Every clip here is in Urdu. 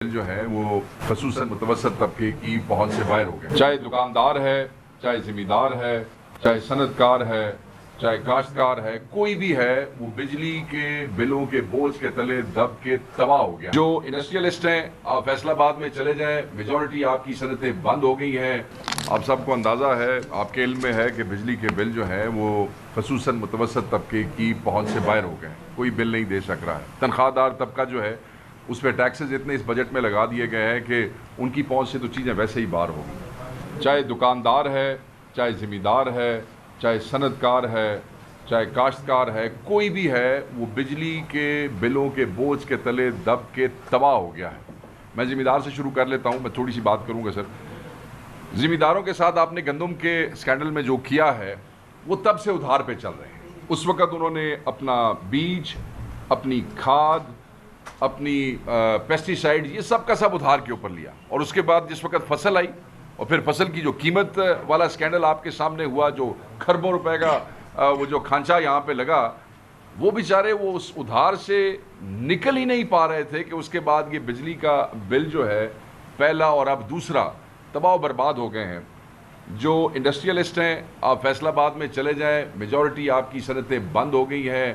جو ہے وہ خصوصاً متوسط طبقے کی پہنچ سے باہر ہو گئے، چاہے دکاندار ہے، چاہے زمیندار ہے، چاہے صنعت کار ہے، چاہے کاشتکار ہے، کوئی بھی ہے وہ بجلی کے بلوں کے بوجھ کے تلے دب کے تباہ ہو گیا۔ جو انڈسٹریلسٹ ہیں، آپ فیصل آباد میں چلے جائیں، میجورٹی آپ کی صنعتیں بند ہو گئی ہیں۔ آپ سب کو اندازہ ہے، آپ کے علم میں ہے کہ بجلی کے بل جو ہیں وہ خصوصاً متوسط طبقے کی پہنچ سے باہر ہو گئے، کوئی بل نہیں دے سک رہا ہے۔ تنخواہ دار طبقہ جو ہے اس پہ ٹیکسز اتنے اس بجٹ میں لگا دیے گئے ہیں کہ ان کی پہنچ سے تو چیزیں ویسے ہی باہر ہو گئی۔ چاہے دکاندار ہے، چاہے زمیندار ہے، چاہے صنعت کار ہے، چاہے کاشتکار ہے، کوئی بھی ہے وہ بجلی کے بلوں کے بوجھ کے تلے دب کے تباہ ہو گیا ہے۔ میں زمیندار سے شروع کر لیتا ہوں، میں تھوڑی سی بات کروں گا سر۔ زمینداروں کے ساتھ آپ نے گندم کے اسکینڈل میں جو کیا ہے وہ تب سے ادھار پہ چل رہے ہیں۔ اس وقت انہوں نے اپنا بیج، اپنی کھاد، اپنی پیسٹی سائیڈ، یہ سب کا سب ادھار کے اوپر لیا، اور اس کے بعد جس وقت فصل آئی اور پھر فصل کی جو قیمت والا اسکینڈل آپ کے سامنے ہوا، جو کھربوں روپے کا وہ جو کھانچا یہاں پہ لگا، وہ بیچارے وہ اس ادھار سے نکل ہی نہیں پا رہے تھے کہ اس کے بعد یہ بجلی کا بل جو ہے پہلا اور اب دوسرا تباہ و برباد ہو گئے ہیں۔ جو انڈسٹریلسٹ ہیں، آپ فیصل آباد میں چلے جائیں، میجورٹی آپ کی صنعتیں بند ہو گئی ہیں۔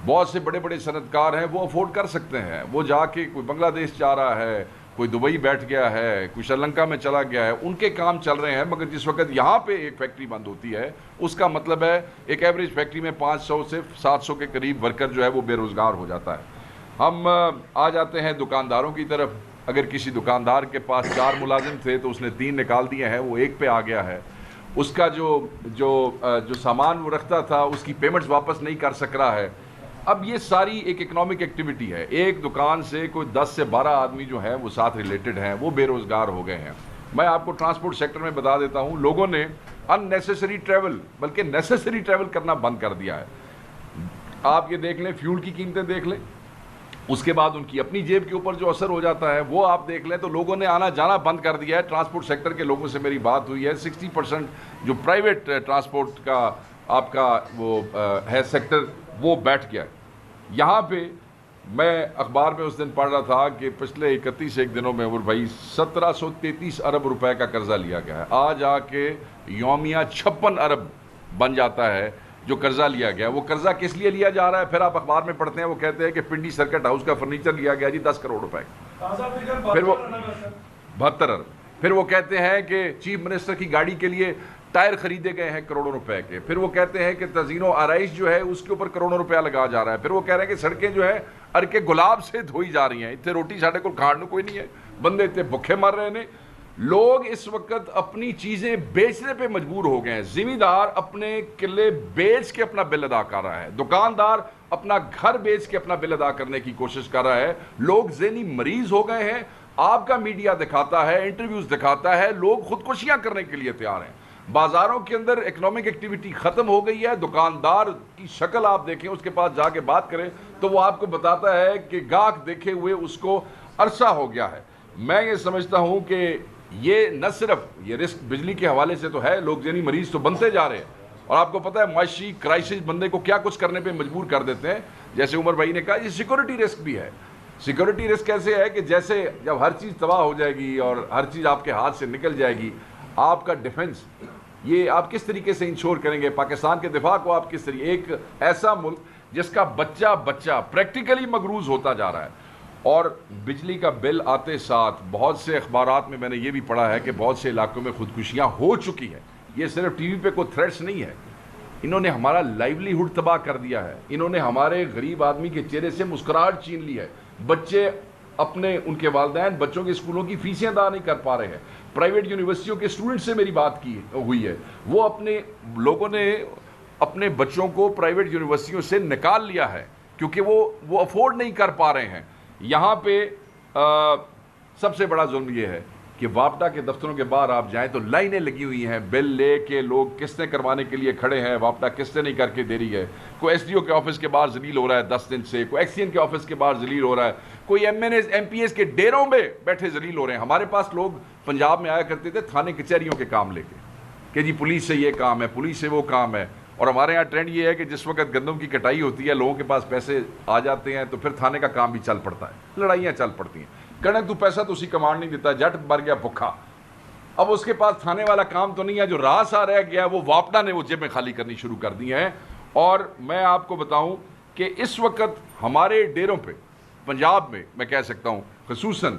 بہت سے بڑے بڑے صنعت کار ہیں، وہ افورڈ کر سکتے ہیں، وہ جا کے کوئی بنگلہ دیش جا رہا ہے، کوئی دبئی بیٹھ گیا ہے، کوئی سری لنکا میں چلا گیا ہے، ان کے کام چل رہے ہیں۔ مگر جس وقت یہاں پہ ایک فیکٹری بند ہوتی ہے، اس کا مطلب ہے ایک ایوریج فیکٹری میں 500 سے 700 کے قریب ورکر جو ہے وہ بے روزگار ہو جاتا ہے۔ ہم آ جاتے ہیں دکانداروں کی طرف۔ اگر کسی دکاندار کے پاس 4 ملازم تھے تو اس نے 3 نکال دیے ہیں، وہ 1 پہ آ گیا ہے۔ اس کا جو سامان وہ رکھتا تھا اس کی پیمنٹس واپس نہیں کر سک رہا ہے۔ اب یہ ساری ایک اکنامک ایکٹیویٹی ہے، ایک دکان سے کوئی 10 سے 12 آدمی جو ہیں وہ ساتھ ریلیٹڈ ہیں، وہ بے روزگار ہو گئے ہیں۔ میں آپ کو ٹرانسپورٹ سیکٹر میں بتا دیتا ہوں، لوگوں نے ان نیسیسری ٹریول بلکہ نیسیسری ٹریول کرنا بند کر دیا ہے۔ آپ یہ دیکھ لیں، فیول کی قیمتیں دیکھ لیں، اس کے بعد ان کی اپنی جیب کے اوپر جو اثر ہو جاتا ہے وہ آپ دیکھ لیں، تو لوگوں نے آنا جانا بند کر دیا ہے۔ ٹرانسپورٹ سیکٹر کے لوگوں سے میری بات ہوئی ہے، 60% جو پرائیویٹ ٹرانسپورٹ کا آپ کا وہ ہے سیکٹر، وہ بیٹھ گیا ہے۔ یہاں پہ میں اخبار میں اس دن پڑھ رہا تھا کہ پچھلے 31 دنوں میں 1733 ارب روپے کا قرضہ لیا گیا ہے۔ آج آ کے یومیہ 56 ارب بن جاتا ہے جو قرضہ لیا گیا۔ وہ قرضہ کس لیے لیا جا رہا ہے؟ پھر آپ اخبار میں پڑھتے ہیں، وہ کہتے ہیں کہ پنڈی سرکٹ ہاؤس کا فرنیچر لیا گیا جی 10 کروڑ روپے کا، پھر وہ 72 ارب۔ پھر وہ کہتے ہیں کہ چیف منسٹر کی گاڑی کے لیے ٹائر خریدے گئے ہیں کروڑوں روپے کے۔ پھر وہ کہتے ہیں کہ تزئین و آرائش جو ہے اس کے اوپر کروڑوں روپیہ لگا جا رہا ہے۔ پھر وہ کہہ رہے ہیں کہ سڑکیں جو ہیں ارکے گلاب سے دھوئی جا رہی ہیں، اتنے روٹی ساڑھے کو کھاڑنے کوئی نہیں ہے، بندے اتنے بھوکے مر رہے ہیں۔ لوگ اس وقت اپنی چیزیں بیچنے پہ مجبور ہو گئے ہیں۔ زمیندار اپنے قلعے بیچ کے اپنا بل ادا کر رہا ہے، دکاندار اپنا گھر بیچ کے اپنا بل ادا کرنے کی کوشش کر رہا ہے۔ لوگ ذہنی مریض ہو گئے ہیں۔ آپ کا میڈیا دکھاتا ہے، انٹرویوز دکھاتا ہے، لوگ خودکشیاں کرنے کے لیے تیار ہیں۔ بازاروں کے اندر اکنامک ایکٹیویٹی ختم ہو گئی ہے۔ دکاندار کی شکل آپ دیکھیں، اس کے پاس جا کے بات کریں تو وہ آپ کو بتاتا ہے کہ گاہک دیکھے ہوئے اس کو عرصہ ہو گیا ہے۔ میں یہ سمجھتا ہوں کہ یہ نہ صرف یہ رسک بجلی کے حوالے سے تو ہے، لوگ ذہنی مریض تو بنتے جا رہے ہیں، اور آپ کو پتہ ہے معاشی کرائسس بندے کو کیا کچھ کرنے پہ مجبور کر دیتے ہیں۔ جیسے عمر بھائی نے کہا، یہ سیکورٹی رسک بھی ہے۔ سیکورٹی رسک ایسے ہے کہ جیسے جب ہر چیز تباہ ہو جائے گی اور ہر چیز آپ کے ہاتھ سے نکل جائے گی، آپ کا ڈیفنس یہ آپ کس طریقے سے انشور کریں گے؟ پاکستان کے دفاع کو آپ کس طریقے، ایک ایسا ملک جس کا بچہ پریکٹیکلی مقروض ہوتا جا رہا ہے۔ اور بجلی کا بل آتے ساتھ بہت سے اخبارات میں نے یہ بھی پڑھا ہے کہ بہت سے علاقوں میں خودکشیاں ہو چکی ہیں۔ یہ صرف ٹی وی پہ کوئی تھریٹس نہیں ہے، انہوں نے ہمارا لائیولی ہوڈ تباہ کر دیا ہے۔ انہوں نے ہمارے غریب آدمی کے چہرے سے مسکراہٹ چھین لی ہے۔ بچے اپنے ان کے والدین بچوں کے اسکولوں کی فیسیں ادا نہیں کر پا رہے ہیں۔ پرائیویٹ یونیورسٹیوں کے اسٹوڈنٹ سے میری بات کی ہوئی ہے، وہ اپنے لوگوں نے اپنے بچوں کو پرائیویٹ یونیورسٹیوں سے نکال لیا ہے کیونکہ وہ افورڈ نہیں کر پا رہے ہیں۔ یہاں پہ سب سے بڑا ظلم یہ ہے کہ واپڈا کے دفتروں کے باہر آپ جائیں تو لائنیں لگی ہوئی ہیں، بل لے کے لوگ قسطیں کروانے کے لیے کھڑے ہیں، واپڈا قسطیں نہیں کر کے دے رہی ہے۔ کوئی ایس ڈی او کے آفس کے باہر ذلیل ہو رہا ہے 10 دن سے، کوئی ایکسین کے آفس کے باہر ذلیل ہو رہا ہے، کوئی ایم پی ایس کے ڈیروں میں بیٹھے ذلیل ہو رہے ہیں۔ ہمارے پاس لوگ پنجاب میں آیا کرتے تھے تھانے کچہریوں کے کام لے کے کہ جی پولیس سے یہ کام ہے، پولیس سے وہ کام ہے۔ اور ہمارے یہاں ٹرینڈ یہ ہے کہ جس وقت گندم کی کٹائی ہوتی ہے، لوگوں کے پاس پیسے آ جاتے ہیں تو پھر تھانے کا کام بھی چل پڑتا ہے، لڑائیاں چل پڑتی ہیں۔ کہنا تو پیسہ تو اسی کمانڈ نہیں دیتا, جٹ مر گیا بھوکا. اب اس کے پاس کھانے والا کام تو نہیں ہے, جو راس آ رہ گیا وہ واپڈا نے وہ جیبیں خالی کرنی شروع کر دی ہیں. اور میں آپ کو بتاؤں کہ اس وقت ہمارے ڈیروں پہ پنجاب میں میں کہہ سکتا ہوں خصوصاً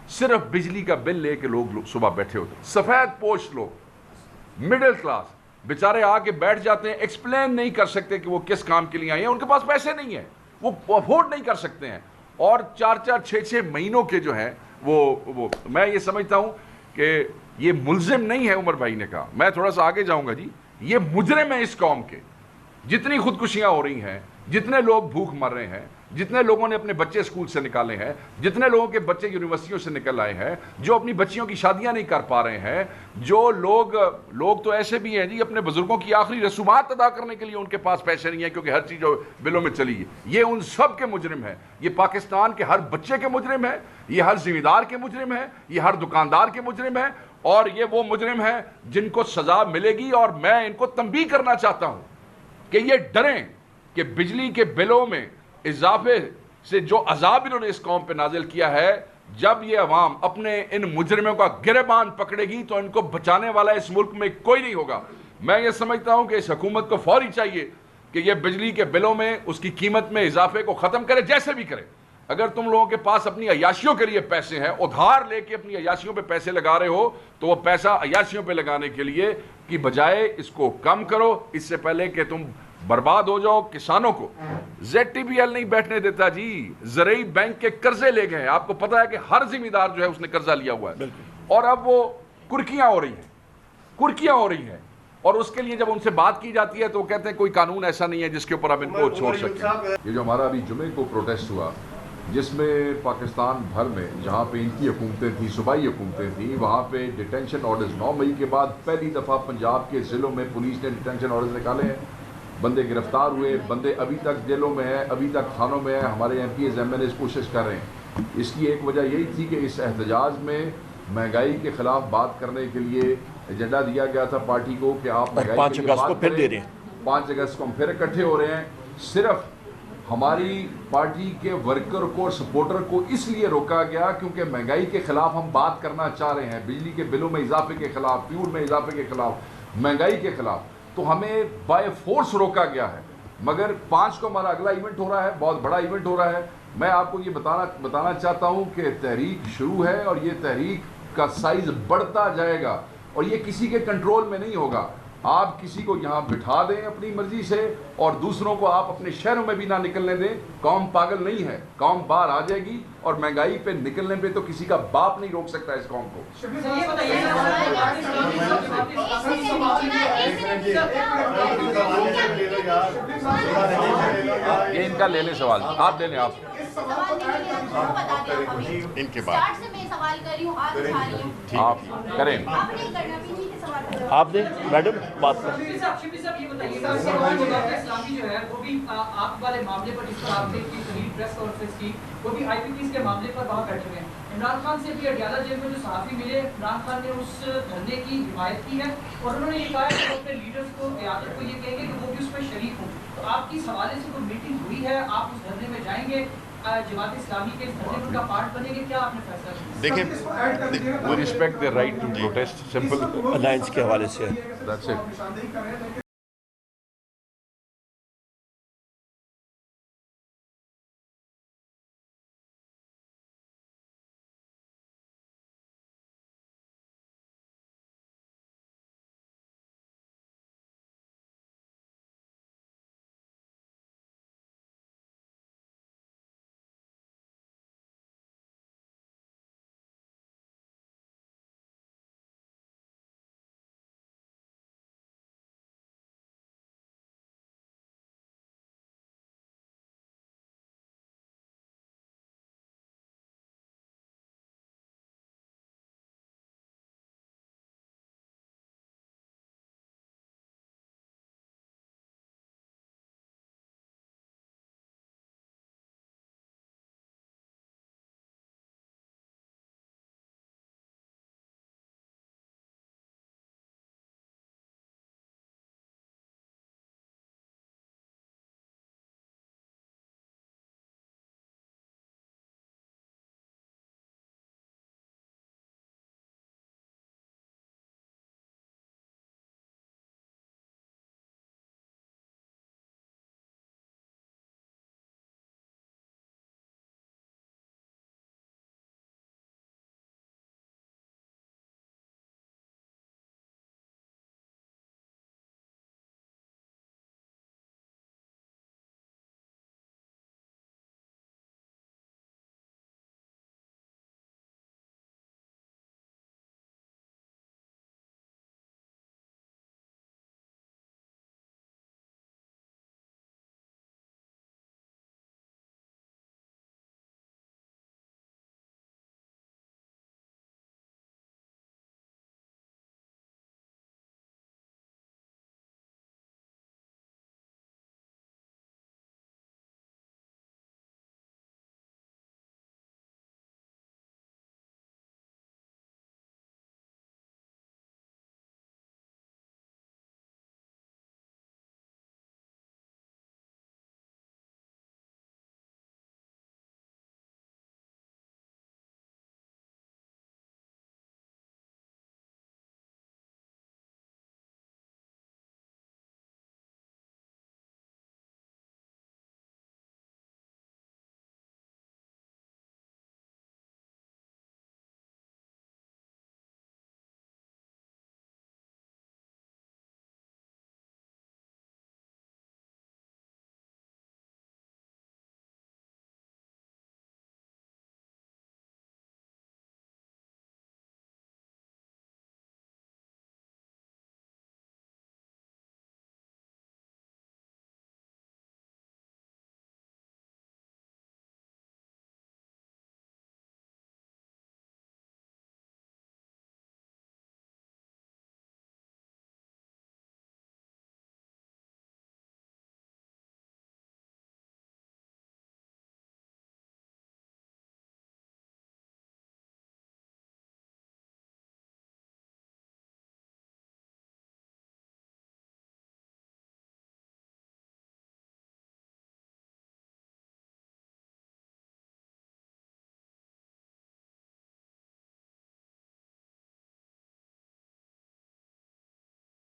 صرف بجلی کا بل لے کے لوگ صبح بیٹھے ہوتے ہیں, سفید پوش لوگ, مڈل کلاس بیچارے آ کے بیٹھ جاتے ہیں, ایکسپلین نہیں کر سکتے کہ وہ کس کام کے لیے آئے ہیں, ان کے پاس پیسے نہیں ہیں, وہ افورڈ نہیں کر سکتے ہیں. اور 4-4 مہینوں کے جو ہیں وہ میں یہ سمجھتا ہوں کہ یہ ملزم نہیں ہے. عمر بھائی نے کہا, میں تھوڑا سا آگے جاؤں گا جی, یہ مجرم ہے اس قوم کے. جتنی خودکشیاں ہو رہی ہیں, جتنے لوگ بھوک مر رہے ہیں, جتنے لوگوں نے اپنے بچے اسکول سے نکالے ہیں, جتنے لوگوں کے بچے یونیورسٹیوں سے نکل آئے ہیں, جو اپنی بچیوں کی شادیاں نہیں کر پا رہے ہیں, جو لوگ تو ایسے بھی ہیں جی اپنے بزرگوں کی آخری رسومات ادا کرنے کے لیے ان کے پاس پیسے نہیں ہیں کیونکہ ہر چیز جو بلوں میں چلی ہے. یہ ان سب کے مجرم ہیں. یہ پاکستان کے ہر بچے کے مجرم ہیں, یہ ہر ذمہ دار کے مجرم ہیں, یہ ہر دکاندار کے مجرم ہیں, اور یہ وہ مجرم ہیں جن کو سزا ملے گی. اور میں ان کو تنبیہ کرنا چاہتا ہوں کہ یہ ڈریں کہ بجلی کے بلوں میں اضافے سے جو عذاب انہوں نے اس قوم پہ نازل کیا ہے, جب یہ عوام اپنے ان مجرموں کا گریبان پکڑے گی تو ان کو بچانے والا اس ملک میں کوئی نہیں ہوگا. میں یہ سمجھتا ہوں کہ اس حکومت کو فوری چاہیے کہ یہ بجلی کے بلوں میں اس کی قیمت میں اضافے کو ختم کرے, جیسے بھی کرے. اگر تم لوگوں کے پاس اپنی عیاشیوں کے لیے پیسے ہیں, ادھار لے کے اپنی عیاشیوں پہ پیسے لگا رہے ہو, تو وہ پیسہ عیاشیوں پہ لگانے کے لیے کی بجائے اس کو کم کرو, اس سے پہلے کہ تم برباد ہو جاؤ. کسانوں کو ZTBL نہیں بیٹھنے دیتا جی, زرعی بینک کے قرضے لے گئے ہیں. آپ کو پتا ہے کہ ہر ذمہ دار جو ہے اس نے قرضہ لیا ہوا ہے, اور اب وہ کرکیاں ہو رہی ہیں. اور اس کے لیے جب ان سے بات کی جاتی ہے تو وہ کہتے ہیں کوئی قانون ایسا نہیں ہے جس کے اوپر آپ ان کو چھوڑ سکیں. یہ جو ہمارا ابھی جمعے کو پروٹیسٹ ہوا, جس میں پاکستان بھر میں جہاں پہ ان کی حکومتیں تھیں, صوبائی حکومتیں تھیں, وہاں پہ ڈیٹینشن آرڈرز 9 مئی کے بعد پہلی دفعہ پنجاب کے ضلعوں میں پولیس نے ڈیٹینشن آرڈرز نکالے ہیں. بندے گرفتار ہوئے, بندے ابھی تک جیلوں میں ہیں, ابھی تک تھانوں میں ہیں. ہمارے MPs MLAs کوشش کر رہے ہیں. اس کی ایک وجہ یہی تھی کہ اس احتجاج میں مہنگائی کے خلاف بات کرنے کے لیے ایجنڈا دیا گیا تھا پارٹی کو کہ آپ مہنگائی کے لیے بات کریں. 5 اگست کو ہم پھر اکٹھے ہو رہے ہیں. صرف ہماری پارٹی کے ورکر کو اور سپورٹر کو اس لیے روکا گیا کیونکہ مہنگائی کے خلاف ہم بات کرنا چاہ رہے ہیں, بجلی کے بلوں میں اضافے کے خلاف, فیول میں اضافے کے خلاف, مہنگائی کے خلاف. تو ہمیں بائی فورس روکا گیا ہے. مگر 5 کو ہمارا اگلا ایونٹ ہو رہا ہے, بہت بڑا ایونٹ ہو رہا ہے. میں آپ کو یہ بتانا چاہتا ہوں کہ تحریک شروع ہے, اور یہ تحریک کا سائز بڑھتا جائے گا, اور یہ کسی کے کنٹرول میں نہیں ہوگا. آپ کسی کو یہاں بٹھا دیں اپنی مرضی سے, اور دوسروں کو آپ اپنے شہروں میں بھی نہ نکلنے دیں. قوم پاگل نہیں ہے, قوم باہر آ جائے گی, اور مہنگائی پہ نکلنے پہ تو کسی کا باپ نہیں روک سکتا اس قوم کو. یہ ان کا لے لیں سوال, آپ لے لیں. آپ ان کے بعد آپ کریں, آپ دیں میڈم بات کریں. اسلامی جو ہے وہ بھی آپ والے معاملے پر جس پر آپ نے پریس کانفرنس کی, وہ بھی IPPs کے معاملے پر وہاں بیٹھے ہوئے ہیں. عمران خان سے بھی اڈیالہ جیل میں جو صحافی ملے, عمران خان نے اس دھرنے کی حمایت کی ہے, اور انہوں نے یہ کہا کہ وہ اپنے لیڈرز کو, قیادت کو یہ کہیں گے کہ وہ بھی اس میں شریک ہوں. تو آپ کی اس حوالے سے کوئی میٹنگ ہوئی ہے, آپ اس دھرنے میں جائیں گے, جماعت اسلامی کے دھرنے میں کا پارٹ بنیں گے, کیا آپ نے فیصلہ کیا؟ دیکھیں, we respect their right to protest, simple. Alliance کے حوالے سے That's it.